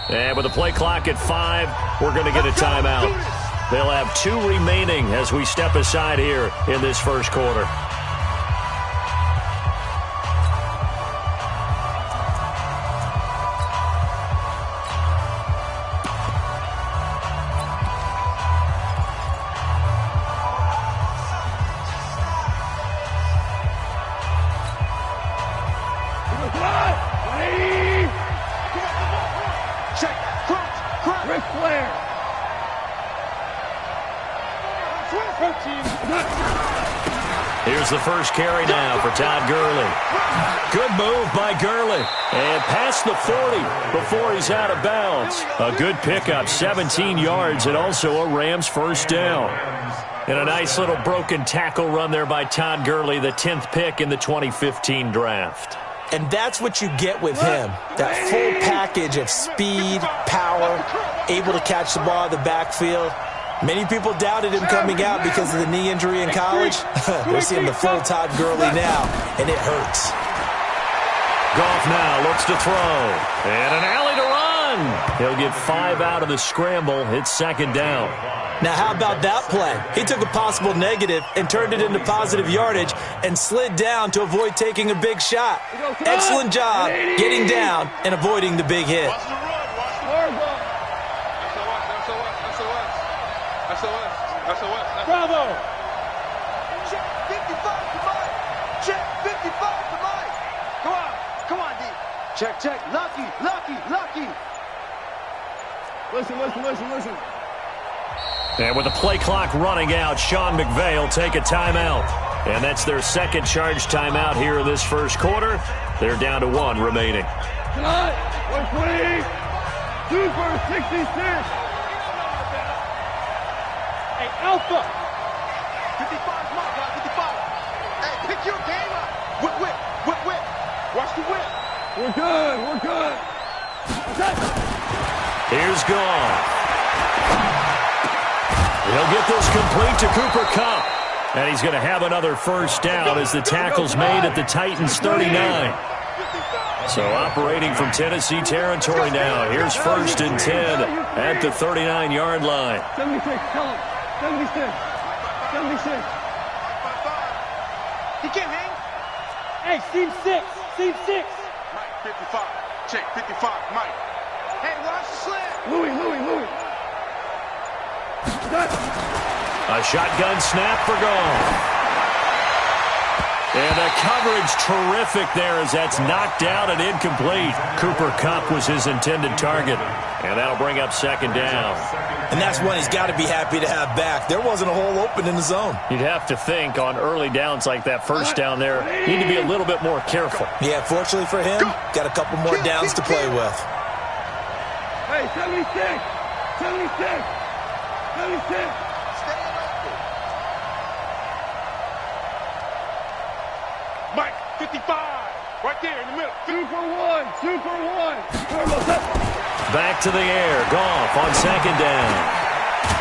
And with the play clock at 5, we're going to get a timeout. They'll have 2 remaining as we step aside here in this first quarter. Here's the first carry now for Todd Gurley. Good move by Gurley. And past the 40 before he's out of bounds. A good pickup, 17 yards, and also a Rams first down. And a nice little broken tackle run there by Todd Gurley, the 10th pick in the 2015 draft. And that's what you get with him. That full package of speed, power, able to catch the ball in the backfield. Many people doubted him coming out because of the knee injury in college. We're seeing the full Todd Gurley now, and it hurts. Goff now looks to throw. And an alley to run. He'll get 5 out of the scramble. It's second down. Now, how about that play? He took a possible negative and turned it into positive yardage and slid down to avoid taking a big shot. Excellent job getting down and avoiding the big hit. Bravo! Check 55 to Mike! Check 55 to Mike! Come on, D! Check. Lucky! Listen. And with the play clock running out, Sean McVay will take a timeout. And that's their second charge timeout here in this first quarter. They're down to 1 remaining. Tonight, 120, 2 for 66. Hey, Alpha! 55's my guy, 55. Hey, pick your game up. Whip. Watch the whip. We're good. Here's Goff. He'll get this complete to Cooper Kupp. And he's going to have another first down as the tackle's made at the Titans' 39. So operating from Tennessee territory now. Here's first and 10 at the 39-yard line. 76, tell him. 76. He can't hang. Hey, seam 6. Mike, 55. Check, 55, Mike. Hey, watch the slant. Louis. A shotgun snap for Goff. And the coverage terrific there as that's knocked out and incomplete. Cooper Kupp was his intended target. And that'll bring up second down. And that's one he's got to be happy to have back. There wasn't a hole open in the zone. You'd have to think on early downs like that first down there, need to be a little bit more careful. Yeah, fortunately for him, got a couple more downs to play with. Hey, 76. Mike, 55. Right there in the middle. 2 for 1. Back to the air. Goff on second down.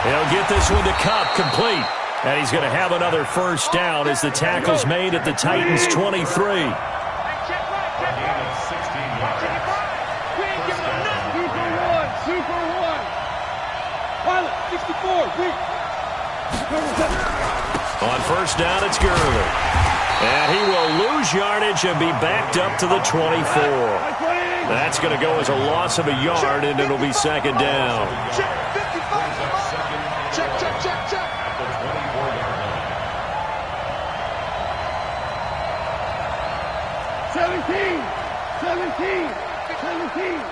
He'll get this one to Kupp complete. And he's going to have another first down as the tackle's made at the Titans' 23. On first down, it's Gurley. And he will lose yardage and be backed up to the 24. That's going to go as a loss of a yard, and it'll be second down. Check. 17. Eat.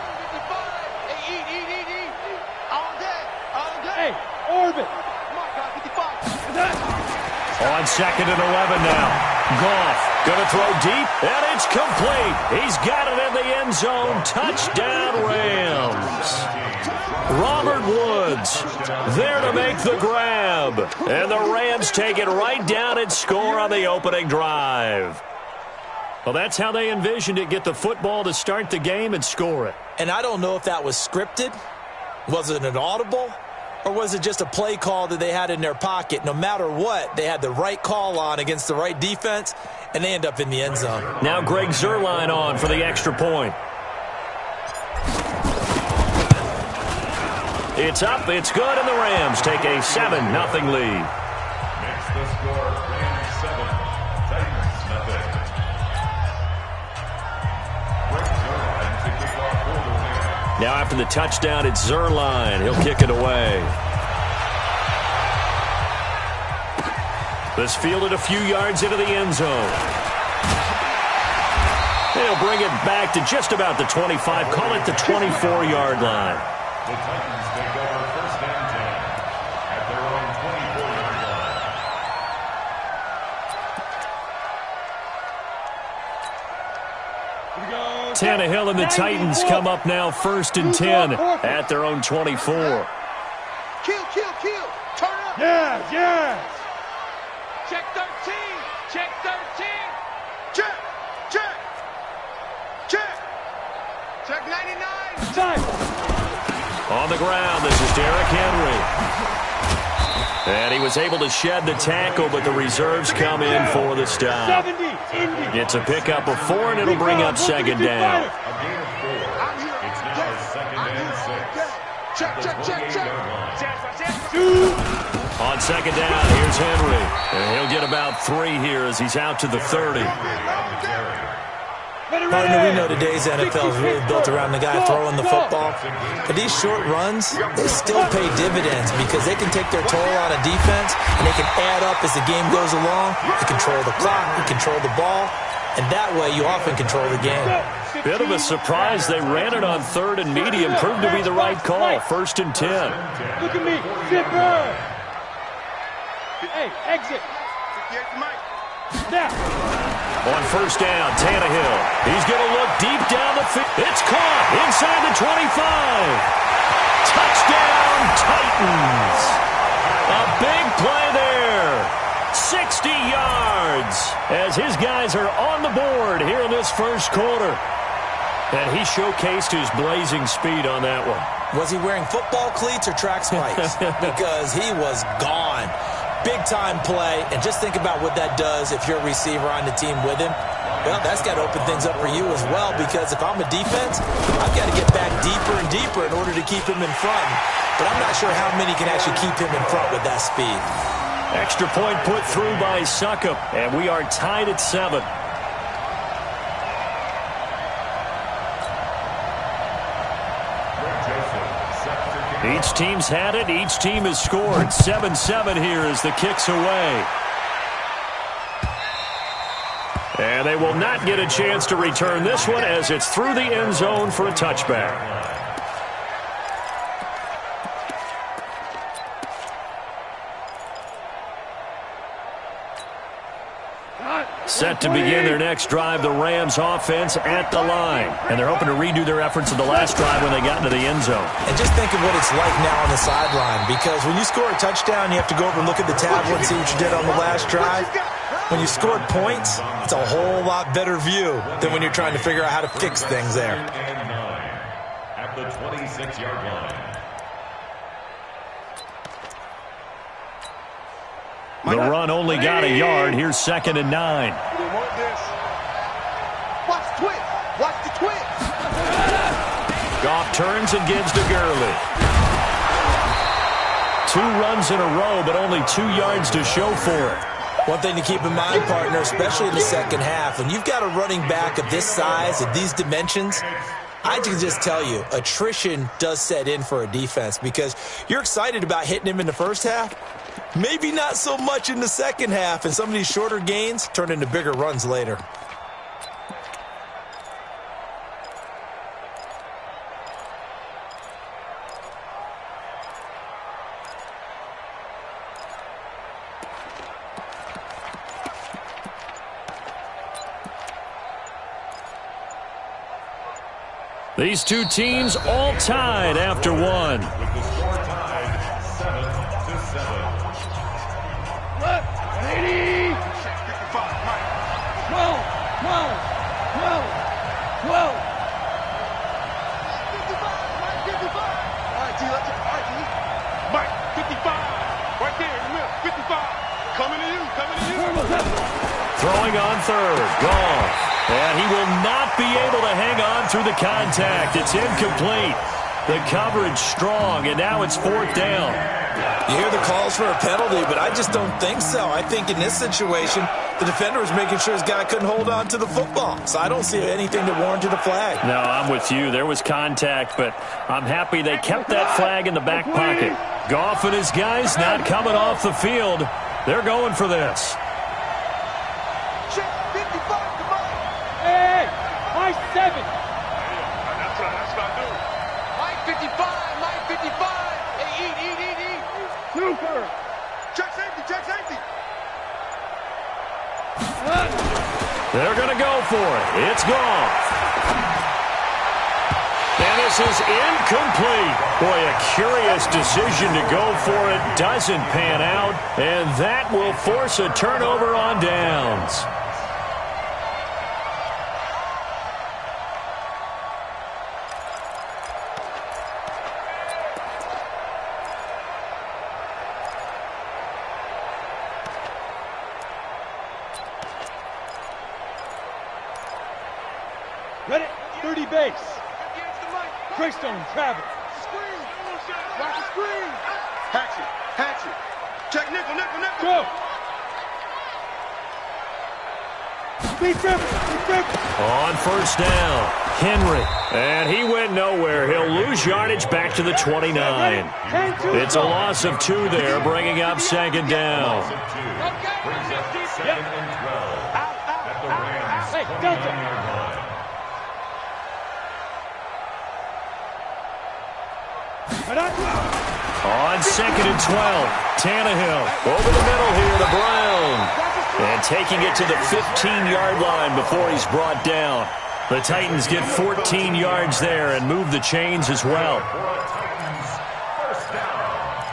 All day. Hey, Orbit. My God, 55. On second and 11 now. Goff going to throw deep, and it's complete. He's got it in the end zone. Touchdown, Rams. Robert Woods there to make the grab. And the Rams take it right down and score on the opening drive. Well, that's how they envisioned it. Get the football to start the game and score it. And I don't know if that was scripted. Was it an audible? Or was it just a play call that they had in their pocket? No matter what, they had the right call on against the right defense, and they end up in the end zone. Now Greg Zuerlein on for the extra point. It's up, it's good, and the Rams take a 7-0 lead. Makes the score Rams 7, Titans nothing. Brett Zerline to kick off for the win. Now after the touchdown, it's Zerline. He'll kick it away. This fielded a few yards into the end zone. They'll bring it back to just about the 25, call it the 24-yard line. The Titans take over first and 10 at their own 24-yard line. Tannehill and the Titans come up now first and 10 at their own 24. Kill. Turn up. Yeah. Check 13. Check 13. Check. Check 99. Time. On the ground, this is Derrick Henry. And he was able to shed the tackle, but the reserves come in for the stop. 70. Indy. It's a pickup of 4, and it'll bring up second down. A gain of 4. It's now second and 6. Check. On second down, here's Henry. And he'll get about 3 here as he's out to the 30. Partner, we know today's NFL is really built around the guy throwing the football. But these short runs, they still pay dividends because they can take their toll on a defense and they can add up as the game goes along. You control the clock, you control the ball, and that way you often control the game. Bit of a surprise. They ran it on 3rd and medium. Proved to be the right call. First and 10. Look at me. Zipper. Hey, exit. Now. On first down, Tannehill. He's going to look deep down the field. It's caught inside the 25. Touchdown, Titans. A big play there. 60 yards as his guys are on the board here in this first quarter. And he showcased his blazing speed on that one. Was he wearing football cleats or track spikes? Because he was gone. Big-time play, and just think about what that does if you're a receiver on the team with him. Well, that's got to open things up for you as well, because if I'm a defense, I've got to get back deeper and deeper in order to keep him in front. But I'm not sure how many can actually keep him in front with that speed. Extra point put through by Succop, and we are tied at 7. Each team's had it. Each team has scored. 7-7 here as the kick's away. And they will not get a chance to return this one as it's through the end zone for a touchback. Set to begin their next drive, the Rams offense at the line. And they're hoping to redo their efforts of the last drive when they got into the end zone. And just think of what it's like now on the sideline, because when you score a touchdown, you have to go over and look at the tablet and see what you did on the last drive. When you scored points, it's a whole lot better view than when you're trying to figure out how to fix things there. At the 26-yard line. The run only got a yard. Here's 2nd and 9. Watch the twist. Watch the twist. Goff turns and gives to Gurley. 2 runs in a row, but only 2 yards to show for it. One thing to keep in mind, partner, especially in the second half, when you've got a running back of this size, of these dimensions, I can just tell you, attrition does set in for a defense because you're excited about hitting him in the first half. Maybe not so much in the second half, and some of these shorter gains turn into bigger runs later. These two teams all tied after one. With the score tied 7-7. 180. 55, Mike. 12. 55, Mike, 55. All right, T, let's go. All right, T. Mike, 55. Right there in the middle, 55. Coming to you. Throwing on third. Goff. And he will not be able to hang on through the contact. It's incomplete. The coverage strong, and now it's 4th down. You hear the calls for a penalty, but I just don't think so. I think in this situation, the defender was making sure his guy couldn't hold on to the football. So I don't see anything that warranted a flag. No, I'm with you. There was contact, but I'm happy they kept that flag in the back pocket. Goff and his guys not coming off the field. They're going for this. Check 55 to Mike. Hey, Mike 7. That's what I do. Mike 55, Mike 55. Hey, eat. Super. Check safety. They're going to go for it. It's Goff. And this is incomplete. Boy, a curious decision to go for it. Doesn't pan out. And that will force a turnover on downs. Ready? 30 base. Greystone, travel. Screen. Watch the screen. Hatchet. Check nickel. Go. Beat Trevor. On 1st down, Henry. And he went nowhere. He'll lose yardage back to the 29. It's a loss of 2 there, bringing up 2nd down. Hey, Delta. On 2nd and 12, Tannehill over the middle here to Brown. And taking it to the 15-yard line before he's brought down. The Titans get 14 yards there and move the chains as well. 1st down.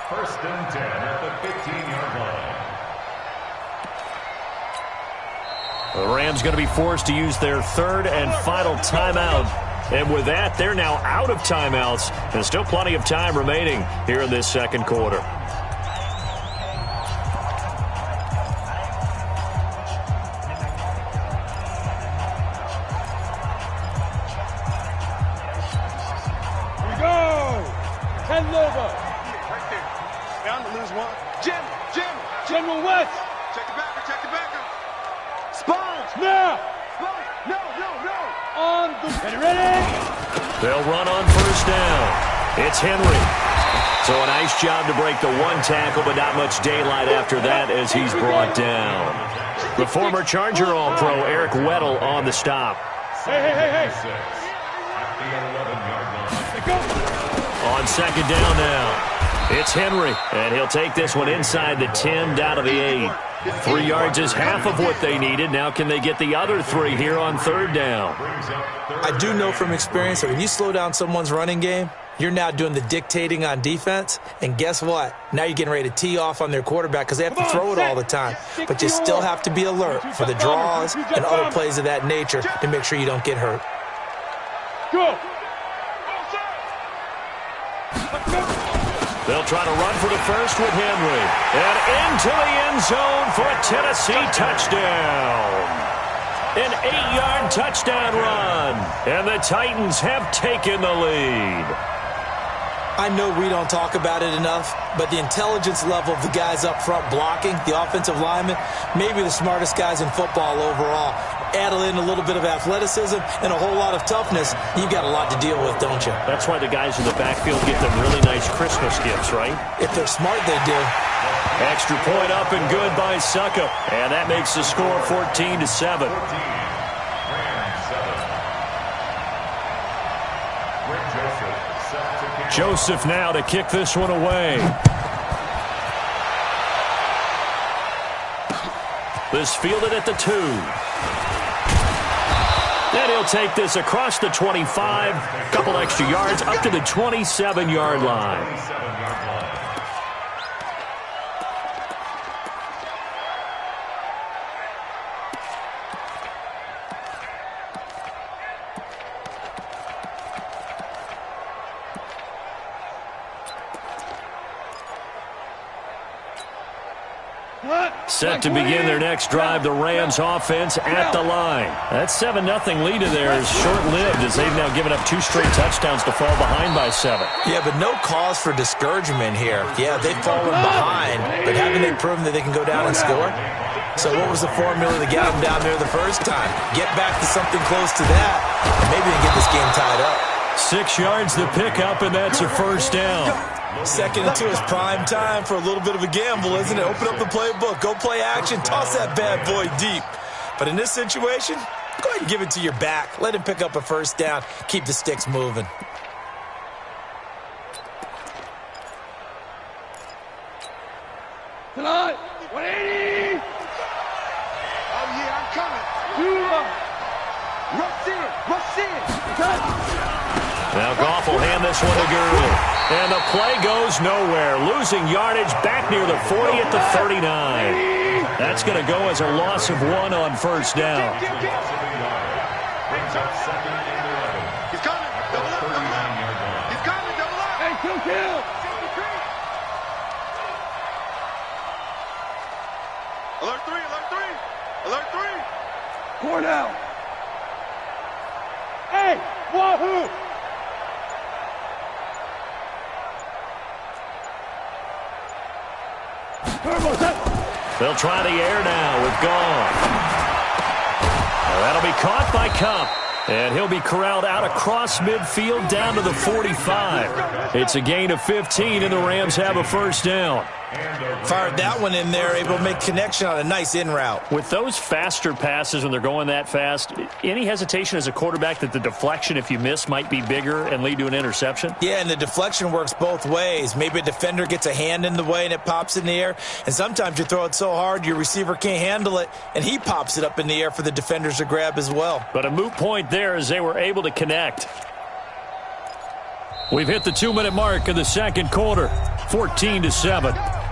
1st and 10 at the 15-yard line. The Rams going to be forced to use their 3rd and final timeout. And with that, they're now out of timeouts. And still plenty of time remaining here in this 2nd quarter. Here we go. Ken Lobo. Right there. Down to lose 1. General West. Check the backer. Sponge. Now. No. On the ready. They'll run on 1st down. It's Henry. So a nice job to break the 1 tackle, but not much daylight after that as he's brought down. The former Charger All-Pro Eric Weddle on the stop. Hey. On 2nd down now. It's Henry, and he'll take this one inside the 10, down to the 8. 3 yards is half of what they needed. Now can they get the other 3 here on 3rd down? I do know from experience that when you slow down someone's running game, you're now doing the dictating on defense. And guess what? Now you're getting ready to tee off on their quarterback because they have to throw it all the time. But you still have to be alert for the draws and other plays of that nature to make sure you don't get hurt. Go. They'll try to run for the 1st with Henry. And into the end zone for a Tennessee touchdown. An 8-yard touchdown run. And the Titans have taken the lead. I know we don't talk about it enough, but the intelligence level of the guys up front blocking, the offensive linemen, maybe the smartest guys in football overall. Add in a little bit of athleticism and a whole lot of toughness, you've got a lot to deal with, don't you? That's why the guys in the backfield get them really nice Christmas gifts, right? If they're smart, they do. Extra point up and good by Suckup. And that makes the score 14-7. Joseph now to kick this one away. This fielded at the 2. And he'll take this across the 25, couple extra yards, up to the 27-yard line. Set to begin their next drive, the Rams offense at the line. That 7-0 lead of theirs is short-lived as they've now given up 2 straight touchdowns to fall behind by 7. Yeah, but no cause for discouragement here. Yeah, they've fallen behind, but haven't they proven that they can go down and score? So what was the formula to get them down there the first time? Get back to something close to that, and maybe they can get this game tied up. 6 yards the pickup, and that's a first down. 2nd and 2 is prime time for a little bit of a gamble, isn't it? Open up the playbook, go play action, toss that bad boy deep. But in this situation, go ahead and give it to your back. Let him pick up a first down. Keep the sticks moving. Tonight, 180. Oh, yeah, I'm coming. Rush in. Now Goff will hand this one to Gurley. And the play goes nowhere. Losing yardage back near the 40 at the 39. That's going to go as a loss of 1 on first down. He's coming. Double up. He's coming. Double up. Hey, kill. Alert 3. Alert 3. Cornell. Hey, wahoo. They'll try the air now with Goff. That'll be caught by Kupp. And he'll be corralled out across midfield down to the 45. It's a gain of 15, and the Rams have a first down. Fired that one in there, able to make connection on a nice in route. With those faster passes when they're going that fast, any hesitation as a quarterback that the deflection, if you miss, might be bigger and lead to an interception? Yeah, and the deflection works both ways. Maybe a defender gets a hand in the way and it pops in the air. And sometimes you throw it so hard your receiver can't handle it, and he pops it up in the air for the defenders to grab as well. But a moot point there as they were able to connect. We've hit the 2-minute mark of the second quarter, 14-7.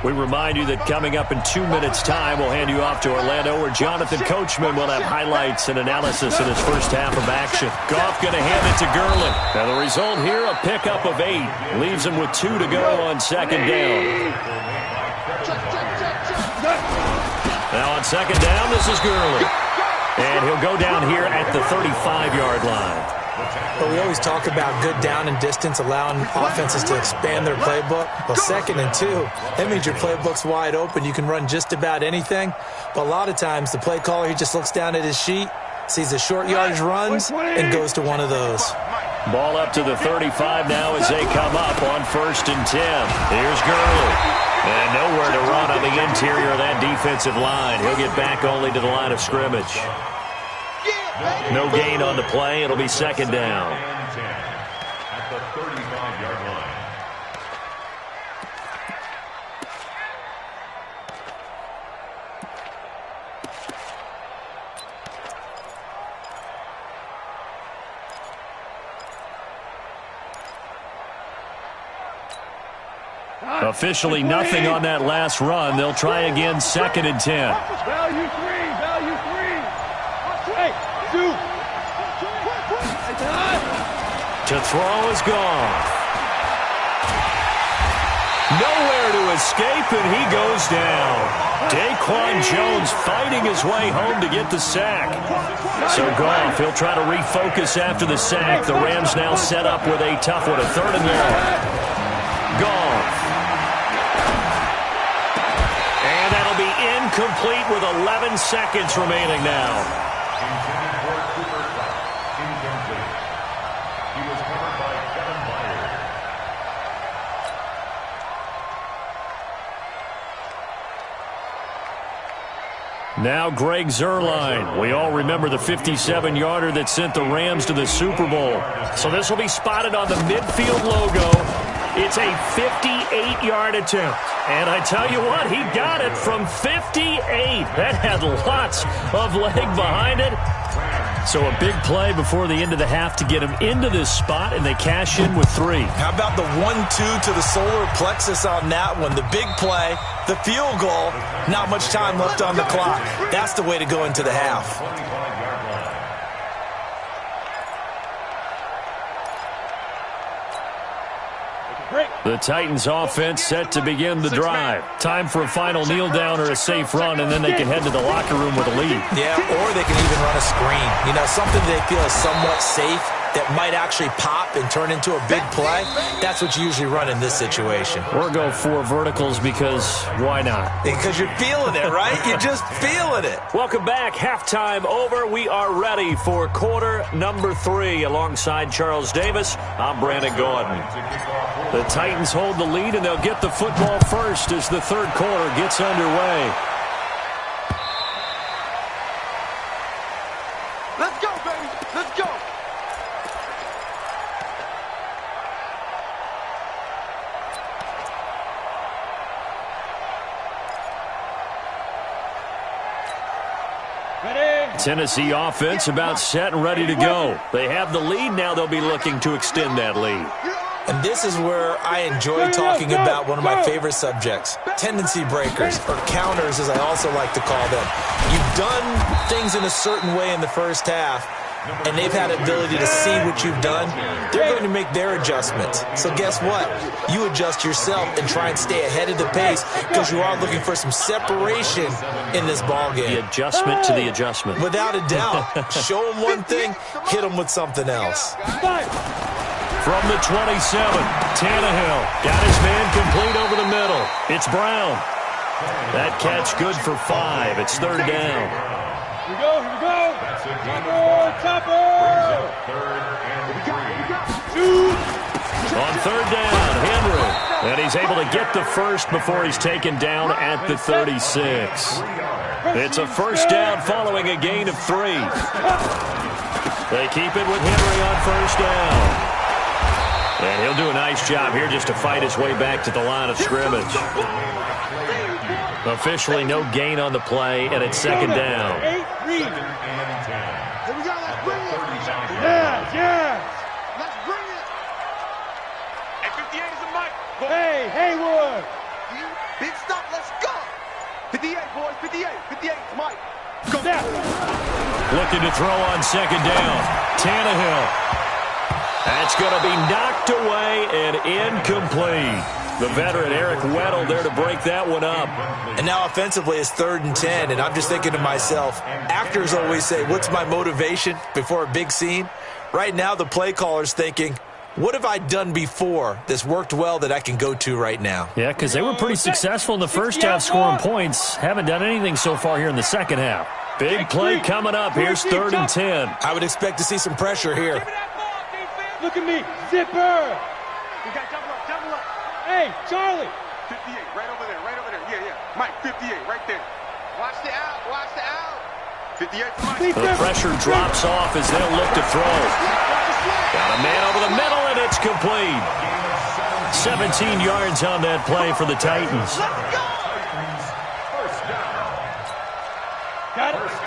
We remind you that coming up in 2 minutes' time, we'll hand you off to Orlando, where Jonathan Coachman will have highlights and analysis in his first half of action. Goff going to hand it to Gurley. Now the result here, a pickup of 8. Leaves him with 2 to go on second down. Now on second down, this is Gurley. And he'll go down here at the 35-yard line. But we always talk about good down and distance, allowing offenses to expand their playbook. Well, 2nd and 2, that means your playbook's wide open. You can run just about anything. But a lot of times, the play caller, he just looks down at his sheet, sees the short yardage runs, and goes to one of those. Ball up to the 35 now as they come up on 1st and 10. Here's Gurley. And nowhere to run on the interior of that defensive line. He'll get back only to the line of scrimmage. No gain on the play. It'll be second down. At the 35-yard line. Officially nothing on that last run. They'll try again, 2nd and 10. Value 3. Hey, 2. To throw is gone. Nowhere to escape, and he goes down. Daquan Jones fighting his way home to get the sack. So Goff, he'll try to refocus after the sack. The Rams now set up with a tough one, a 3rd and long. Goff. And that'll be incomplete with 11 seconds remaining now. Now Greg Zuerlein. We all remember the 57-yarder that sent the Rams to the Super Bowl. So this will be spotted on the midfield logo. It's a 58-yard attempt. And I tell you what, he got it from 58. That had lots of leg behind it. So a big play before the end of the half to get him into this spot, and they cash in with 3. How about the 1-2 to the solar plexus on that one? The big play, the field goal, not much time left on the clock. That's the way to go into the half. The Titans offense set to begin the drive. Time for a final kneel down or a safe run, and then they can head to the locker room with a lead. Yeah, or they can even run a screen. You know, something they feel is somewhat safe that might actually pop and turn into a big play. That's what you usually run in this situation. Or go 4 verticals because why not? Because you're feeling it, right? You're just feeling it. Welcome back. Halftime over. We are ready for quarter number 3. Alongside Charles Davis, I'm Brandon Gordon. The Titans hold the lead, and they'll get the football first as the third quarter gets underway. Let's go, baby. Let's go. Tennessee offense about set and ready to go. They have the lead. Now they'll be looking to extend that lead. And this is where I enjoy talking about one of my favorite subjects, tendency breakers, or counters as I also like to call them. You've done things in a certain way in the first half, and they've had ability to see what you've done. They're going to make their adjustments. So guess what? You adjust yourself and try and stay ahead of the pace because you are looking for some separation in this ball game. The adjustment to the adjustment. Without a doubt. Show them one thing, hit them with something else. From the 27, Tannehill got his man complete over the middle. It's Brown. That catch good for 5. It's third down. Here we go, here we go. Chopper. On third down, Henry. And he's able to get the first before he's taken down at the 36. It's a first down following a gain of 3. They keep it with Henry on first down. And he'll do a nice job here just to fight his way back to the line of scrimmage. Officially no gain on the play, and it's second down. Here we go, let's bring it. Yes. Let's bring it. Hey, 58 is a mic. Hey, Haywood. Big stop, let's go. 58, boys, 58. 58 is Mike. Go. Looking to throw on second down. Tannehill. That's going to be knocked away and incomplete. The veteran Eric Weddle there to break that one up. And now offensively it's 3rd and 10, and I'm just thinking to myself, actors always say, what's my motivation before a big scene? Right now the play caller's thinking, what have I done before that's worked well that I can go to right now? Yeah, because they were pretty successful in the first half scoring points. Haven't done anything so far here in the second half. Big play coming up. Here's 3rd and 10. I would expect to see some pressure here. Look at me, zipper. We got double up. Hey, Charlie. 58, right over there. Yeah. Mike, 58, right there. Watch the out. 58 for Mike. The pressure drops off as they'll look to throw. Got a man over the middle, and it's complete. 17 yards on that play for the Titans.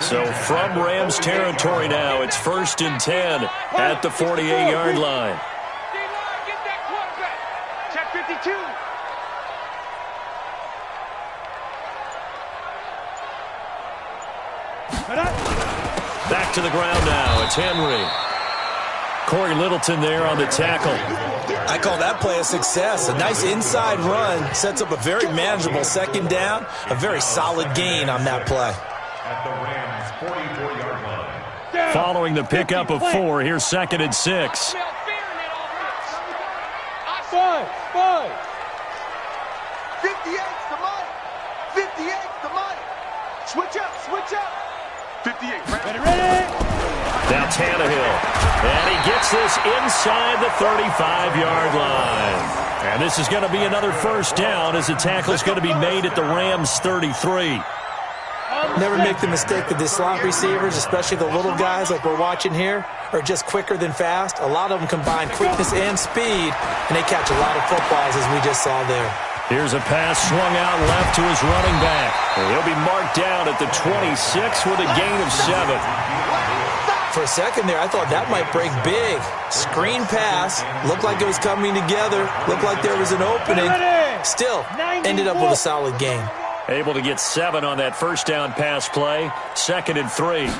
So from Rams territory now, it's 1st and 10 at the 48-yard line. Get that quarterback. Check 52. Back to the ground now. It's Henry. Corey Littleton there on the tackle. I call that play a success. A nice inside run sets up a very manageable second down. A very solid gain on that play. At the Rams' 44-yard line. Following the pickup of 4, here's 2nd and 6. Five. 58's the money. 58's the money. Switch up. 58. Ready. Now Tannehill. And he gets this inside the 35-yard line. And this is going to be another first down as the tackle is going to be made at the Rams' 33. Never make the mistake that the slot receivers, especially the little guys like we're watching here, are just quicker than fast. A lot of them combine quickness and speed, and they catch a lot of footballs as we just saw there. Here's a pass swung out left to his running back. And he'll be marked down at the 26 with a gain of 7. For a second there, I thought that might break big. Screen pass. Looked like it was coming together. Looked like there was an opening. Still, ended up with a solid game. Able to get 7 on that first down pass play. 2nd and 3.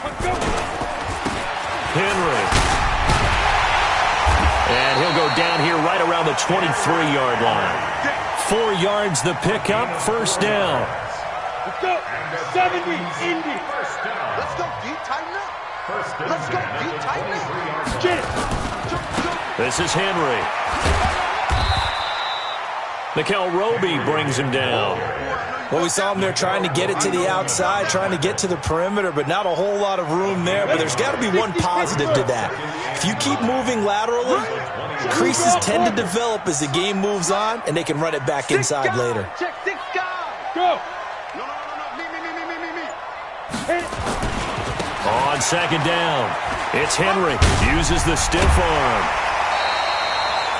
Henry. And he'll go down here right around the 23-yard line. 4 yards the pickup, first down. Let's go. 70, Indy. Let's go deep, tighten up. Let's go deep, tighten up. Get it. This is Henry. Mikel Roby brings him down. Well, we saw him there trying to get it to the outside, trying to get to the perimeter, but not a whole lot of room there. But there's got to be one positive to that. If you keep moving laterally, creases tend to develop as the game moves on, and they can run it back inside later. Check 6 guys. Go. No. Me. On 2nd down, it's Henry. Uses the stiff arm.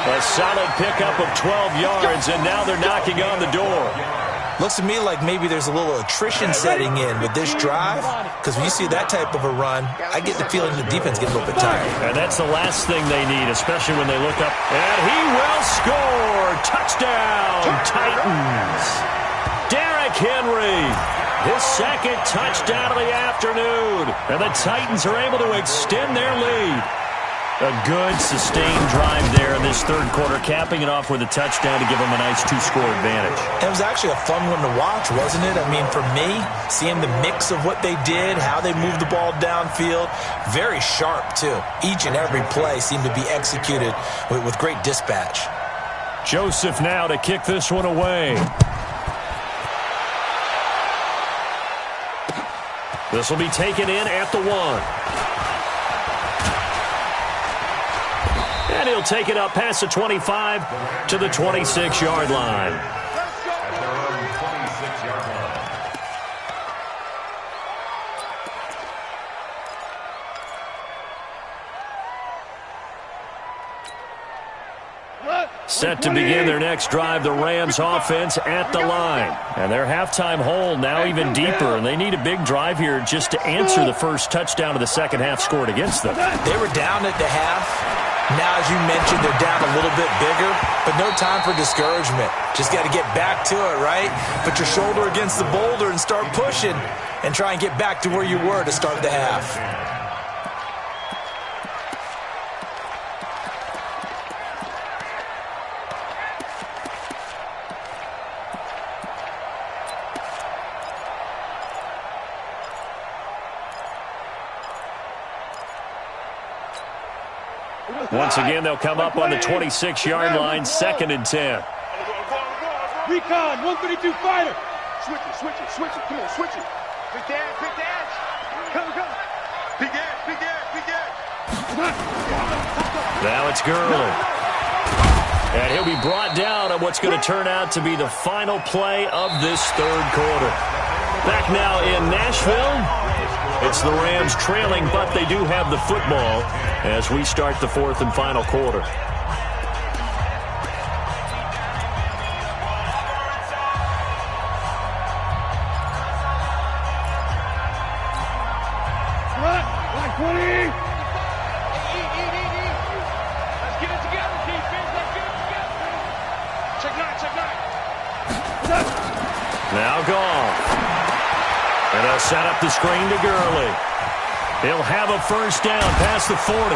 A solid pickup of 12 yards, and now they're knocking on the door. Looks to me like maybe there's a little attrition setting in with this drive, because when you see that type of a run, I get the feeling the defense gets a little bit tired. And that's the last thing they need, especially when they look up. And he will score! Touchdown, Titans! Derrick Henry, his 2nd touchdown of the afternoon. And the Titans are able to extend their lead. A good, sustained drive there in this 3rd quarter, capping it off with a touchdown to give them a nice 2-score advantage. It was actually a fun one to watch, wasn't it? I mean, for me, seeing the mix of what they did, how they moved the ball downfield, very sharp, too. Each and every play seemed to be executed with great dispatch. Joseph now to kick this one away. This will be taken in at the 1. And he'll take it up past the 25 to the 26-yard line. At their own 26-yard line. Set to begin their next drive, the Rams offense at the line. And their halftime hole now even deeper, and they need a big drive here just to answer the first touchdown of the second half scored against them. They were down at the half. Now, as you mentioned, they're down a little bit bigger, but no time for discouragement. Just got to get back to it, right? Put your shoulder against the boulder and start pushing and try and get back to where you were to start the half. Once again, they'll come up on the 26-yard line, 2nd and 10. Recon, 132 fighter. Switch it. Come on, switch it. Big dash. Come. Big dash. Now it's Gurley. And he'll be brought down on what's going to turn out to be the final play of this 3rd quarter. Back now in Nashville. It's the Rams trailing, but they do have the football as we start the 4th and final quarter. Black 20. Let's get it together, defense. Let's get it together. Check 9. Now Goff. And they'll set up the screen to Gurley. He'll have a first down past the 40.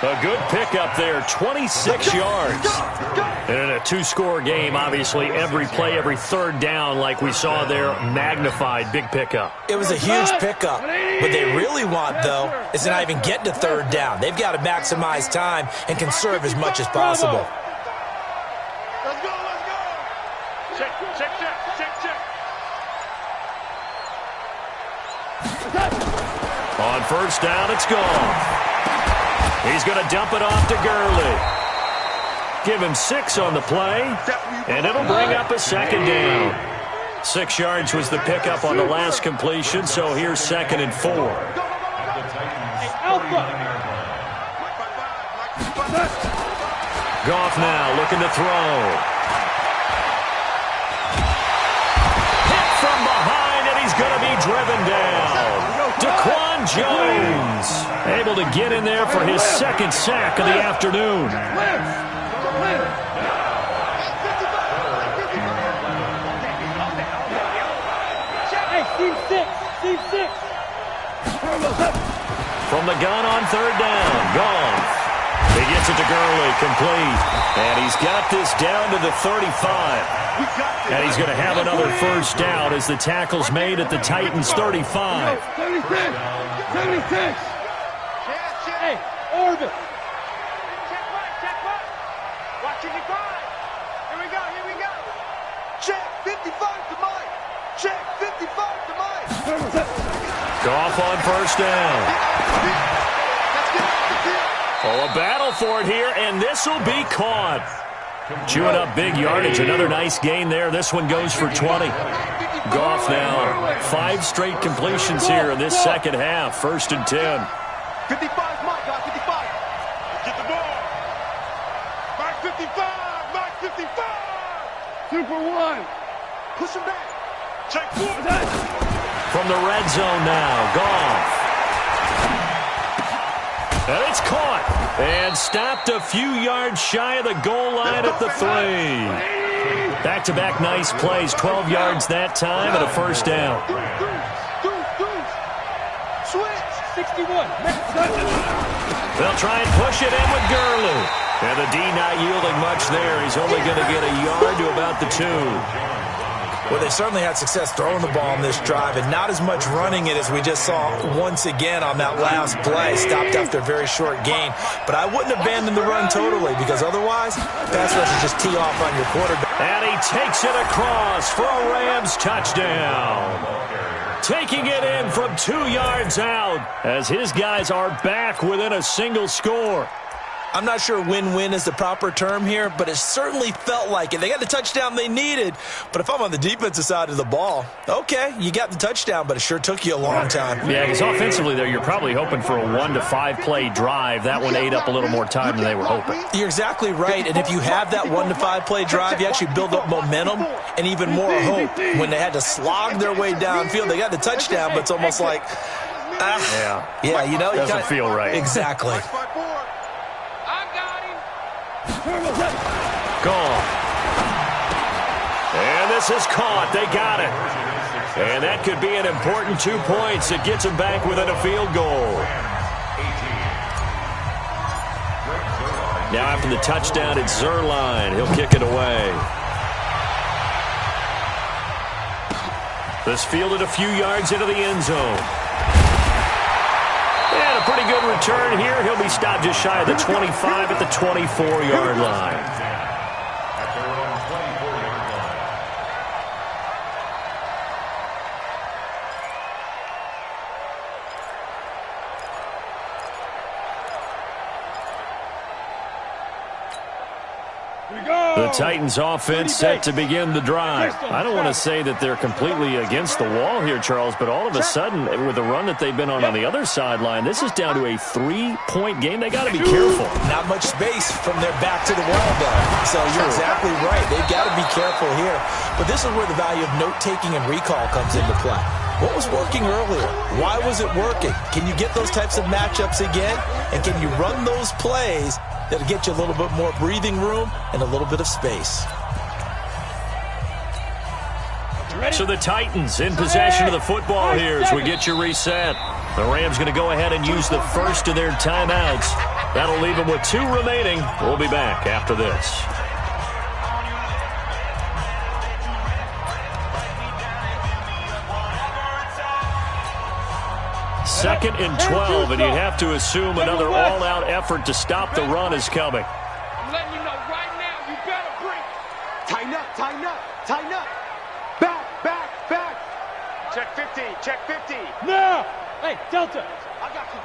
A good pickup there, 26 yards. And in a 2-score game, obviously, every play, every 3rd down, like we saw there, magnified, big pickup. It was a huge pickup. What they really want, though, is to not even get to 3rd down. They've got to maximize time and conserve as much as possible. Let's go. Check. On first down, it's Goff. He's going to dump it off to Gurley. Give him 6 on the play, and it'll bring up a 2nd down. 6 yards was the pickup on the last completion, so here's 2nd and 4. Goff now looking to throw. Hit from behind, and he's going to be driven down. Daquan Aaron Jones, able to get in there for his second sack of the afternoon. From the gun on third down, Goff. He gets it to Gurley, complete. And he's got this down to the 35. And he's going to have another first down as the tackle's made at the Titans' 35. 76. Hey, orbit. Check right. Watch your divide. Here we go. Check 55 to Mike. Check 55 to Mike. Goff on first down. Oh, a battle for it here, and this will be caught. Chewing up big yardage. Another nice gain there. This one goes for 20. Goff now 5 straight completions here in this second half. 1st and 10. 55, Mike, 55. Get the ball. Mike 55, Mike 55. 2 for 1. Push him back. Check 4. From the red zone now, Goff. And it's caught. And stopped a few yards shy of the goal line at the 3. Back-to-back nice plays. 12 yards that time and a first down. Switch. 61. They'll try and push it in with Gurley. And the D not yielding much there. He's only going to get a yard to about the 2. Well, they certainly had success throwing the ball on this drive and not as much running it as we just saw once again on that last play. Stopped after a very short gain. But I wouldn't abandon the run totally because otherwise, pass rushers just tee off on your quarterback. And he takes it across for a Rams touchdown. Taking it in from 2 yards out as his guys are back within a single score. I'm not sure win-win is the proper term here, but it certainly felt like it. They got the touchdown they needed, but if I'm on the defensive side of the ball, okay, you got the touchdown, but it sure took you a long time. Yeah, because offensively there, you're probably hoping for a 1 to 5 play drive. That one ate up a little more time than they were hoping. You're exactly right, and if you have that 1 to 5 play drive, you actually build up momentum and even more hope. When they had to slog their way downfield, they got the touchdown, but it's almost like, yeah, you know, doesn't feel right. Exactly. Gone. And this is caught. They got it. And that could be an important 2 points. It gets them back within a field goal. Now after the touchdown, it's Zerline. He'll kick it away. This fielded a few yards into the end zone. And a pretty good return here. He'll be stopped just shy of the 25 at the 24-yard line. The Titans offense set to begin the drive. I don't want to say that they're completely against the wall here, Charles, but all of a sudden, with the run that they've been on the other sideline, this is down to a 3-point game. They got to be careful. Not much space from their back to the wall, though. So you're exactly right. They've got to be careful here. But this is where the value of note-taking and recall comes into play. What was working earlier? Why was it working? Can you get those types of matchups again? And can you run those plays that'll get you a little bit more breathing room and a little bit of space? So the Titans in possession of the football here as we get you reset. The Rams going to go ahead and use the first of their timeouts. That'll leave them with 2 remaining. We'll be back after this. Second and 12, and you have to assume another all-out effort to stop the run is coming. I'm letting you know right now, you better bring. Tighten up, tighten up, tighten up. Back, back, back. Check 50, check 50. No! Hey, Delta. I got you.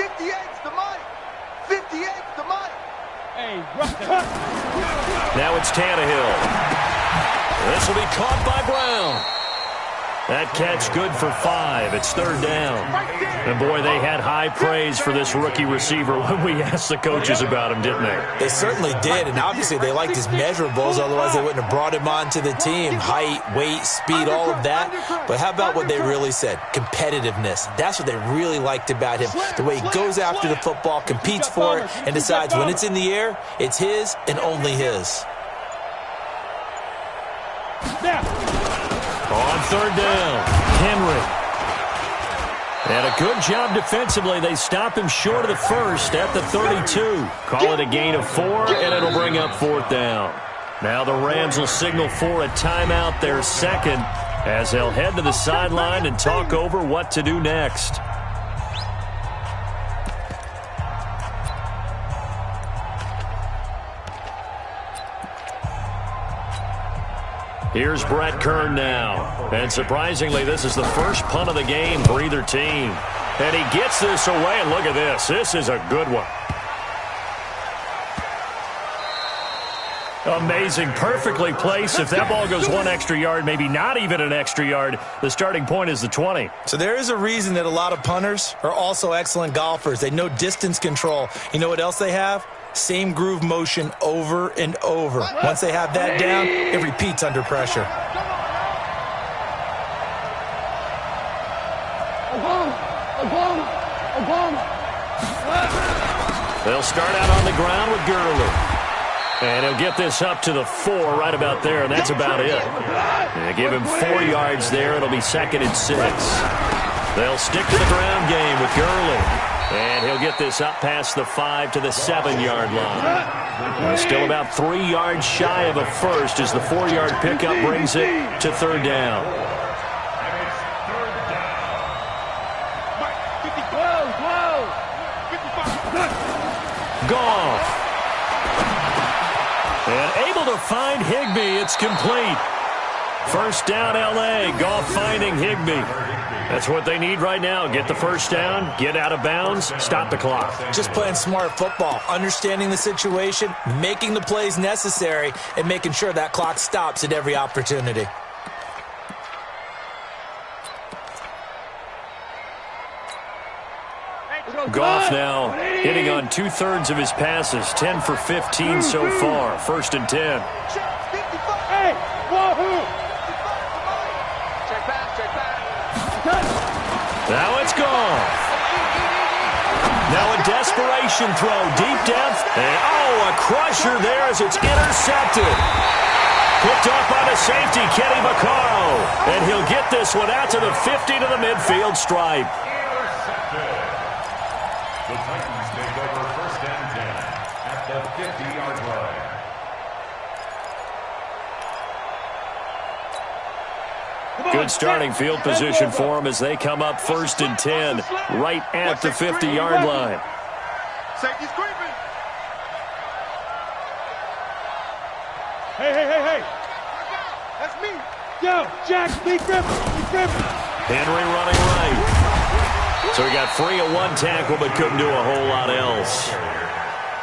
58's the mic. 58's the mic. Hey, Rucker. Now it's Tannehill. This will be caught by Brown. That catch good for 5. It's 3rd down. And, boy, they had high praise for this rookie receiver when we asked the coaches about him, didn't they? They certainly did, and obviously they liked his measurables. Otherwise, they wouldn't have brought him onto the team. Height, weight, speed, all of that. But how about what they really said? Competitiveness. That's what they really liked about him. The way he goes after the football, competes for it, and decides when it's in the air, it's his and only his. On 3rd down, Henry. And a good job defensively. They stop him short of the first at the 32. Call it a gain of 4, and it'll bring up 4th down. Now the Rams will signal for a timeout, their second, as they'll head to the sideline and talk over what to do next. Here's Brett Kern now. And surprisingly, this is the first punt of the game for either team. And he gets this away, and look at this. This is a good one. Amazing. Perfectly placed. If that ball goes 1 extra yard, maybe not even an extra yard, the starting point is the 20. So there is a reason that a lot of punters are also excellent golfers. They know distance control. You know what else they have? Same groove motion over and over. Once they have that down, it repeats under pressure. They'll start out on the ground with Gurley. And he'll get this up to the 4 right about there, and that's about it. They give him 4 yards there. It'll be 2nd and 6. They'll stick to the ground game with Gurley. And he'll get this up past the 5 to the 7-yard line. Still about 3 yards shy of a first as the 4-yard pickup brings it to 3rd down. Goff. And able to find Higbee. It's complete. First down, L.A. Goff finding Higbee. That's what they need right now. Get the first down, get out of bounds, stop the clock. Just playing smart football, understanding the situation, making the plays necessary, and making sure that clock stops at every opportunity. Goff now hitting on 2/3 of his passes, 10 for 15 so far. 1st and 10. Now it's Goff. Now a desperation throw deep down. And a crusher there as it's intercepted. Picked up by the safety, Kenny Vaccaro. And he'll get this one out to the 50 to the midfield stripe. The Titans take over 1st and 10 at the 50-yard line. Good starting field position for them as they come up 1st and 10 right at the 50-yard line. Safety's creeping. Hey. That's me. Yo, Jack, be gripping. Henry running right. So he got free of 1 tackle but couldn't do a whole lot else.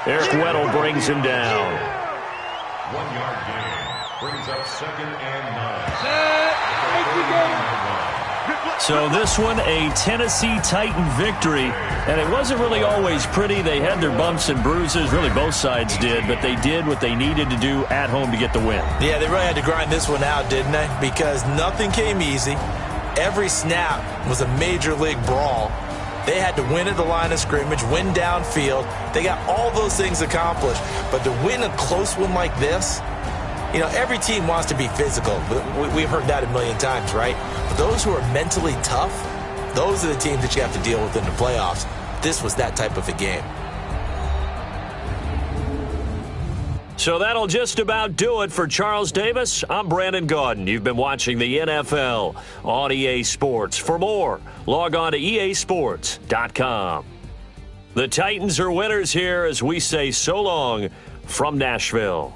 Eric Weddle brings him down. 1-yard gain brings up 2nd and 9. So this one, a Tennessee Titan victory. And it wasn't really always pretty. They had their bumps and bruises. Really, both sides did. But they did what they needed to do at home to get the win. Yeah, they really had to grind this one out, didn't they? Because nothing came easy. Every snap was a major league brawl. They had to win at the line of scrimmage, win downfield. They got all those things accomplished. But to win a close one like this, you know, every team wants to be physical. We've heard that a million times, right? But those who are mentally tough, those are the teams that you have to deal with in the playoffs. This was that type of a game. So that'll just about do it for Charles Davis. I'm Brandon Gaudin. You've been watching the NFL on EA Sports. For more, log on to easports.com. The Titans are winners here as we say so long from Nashville.